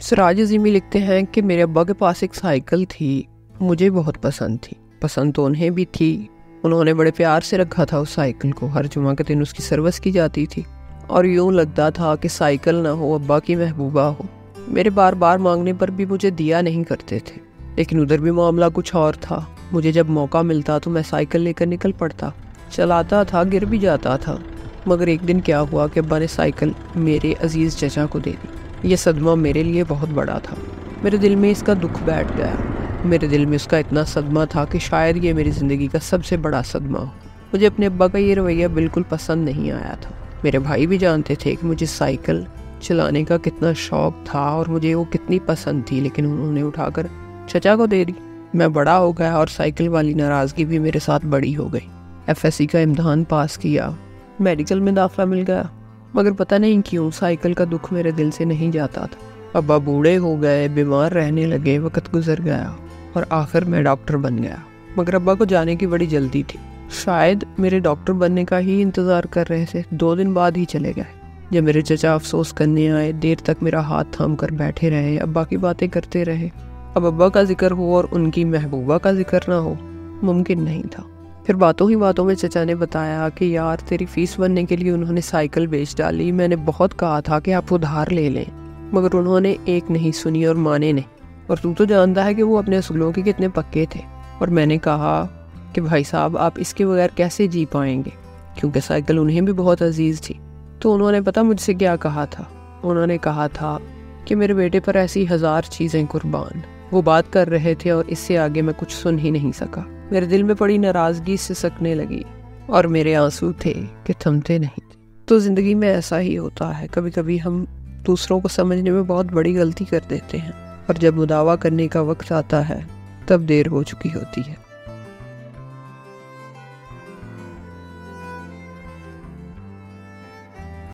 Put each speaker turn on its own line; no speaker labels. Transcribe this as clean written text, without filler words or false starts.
सिराज अज़ीमी लिखते हैं कि मेरे अब्बा के पास एक साइकिल थी, मुझे बहुत पसंद थी। पसंद तो उन्हें भी थी। उन्होंने बड़े प्यार से रखा था उस साइकिल को। हर जुमा के दिन उसकी सर्विस की जाती थी और यूँ लगता था कि साइकिल ना हो अब्बा की महबूबा हो। मेरे बार बार मांगने पर भी मुझे दिया नहीं करते थे, लेकिन उधर भी मामला कुछ और था। मुझे जब मौका मिलता तो मैं साइकिल लेकर निकल पड़ता। चलाता था, गिर भी जाता था, मगर एक दिन क्या हुआ कि अब्बा ने साइकिल मेरे अजीज़ चचा को दे दी। ये सदमा मेरे लिए बहुत बड़ा था। मेरे दिल में इसका दुख बैठ गया। मेरे दिल में उसका इतना सदमा था कि शायद ये मेरी ज़िंदगी का सबसे बड़ा सदमा हो। मुझे अपने अब्बा का ये रवैया बिल्कुल पसंद नहीं आया था। मेरे भाई भी जानते थे कि मुझे साइकिल चलाने का कितना शौक़ था और मुझे वो कितनी पसंद थी, लेकिन उन्होंने उठाकर चचा को दे दी। मैं बड़ा हो गया और साइकिल वाली नाराज़गी भी मेरे साथ बड़ी हो गई। FSC का इम्तहान पास किया, मेडिकल में दाखिला मिल गया, मगर पता नहीं क्यों साइकिल का दुख मेरे दिल से नहीं जाता था। अब्बा बूढ़े हो गए, बीमार रहने लगे, वक्त गुजर गया और आखिर मैं डॉक्टर बन गया। मगर अब्बा को जाने की बड़ी जल्दी थी। शायद मेरे डॉक्टर बनने का ही इंतज़ार कर रहे थे। 2 दिन बाद ही चले गए। जब मेरे चचा अफसोस करने आए, देर तक मेरा हाथ थाम कर बैठे रहे, अब्बा की बातें करते रहे। अब अब्बा का जिक्र हो और उनकी महबूबा का जिक्र ना हो, मुमकिन नहीं था। फिर बातों ही बातों में चचा ने बताया कि यार तेरी फीस बनने के लिए उन्होंने साइकिल बेच डाली। मैंने बहुत कहा था कि आप उधार ले लें, मगर उन्होंने एक नहीं सुनी और माने नहीं। और तू तो जानता है कि वो अपने असूलों के कितने पक्के थे। और मैंने कहा कि भाई साहब आप इसके बगैर कैसे जी पाएंगे, क्योंकि साइकिल उन्हें भी बहुत अजीज़ थी। तो उन्होंने पता मुझसे क्या कहा था? उन्होंने कहा था कि मेरे बेटे पर ऐसी 1000 चीज़ें कुर्बान। वो बात कर रहे थे और इससे आगे मैं कुछ सुन ही नहीं सका। मेरे दिल में पड़ी नाराज़गी सिसकने लगी और मेरे आंसू थे कि थमते नहीं थे। तो ज़िंदगी में ऐसा ही होता है, कभी कभी हम दूसरों को समझने में बहुत बड़ी गलती कर देते हैं और जब मुदावा करने का वक्त आता है तब देर हो चुकी होती है।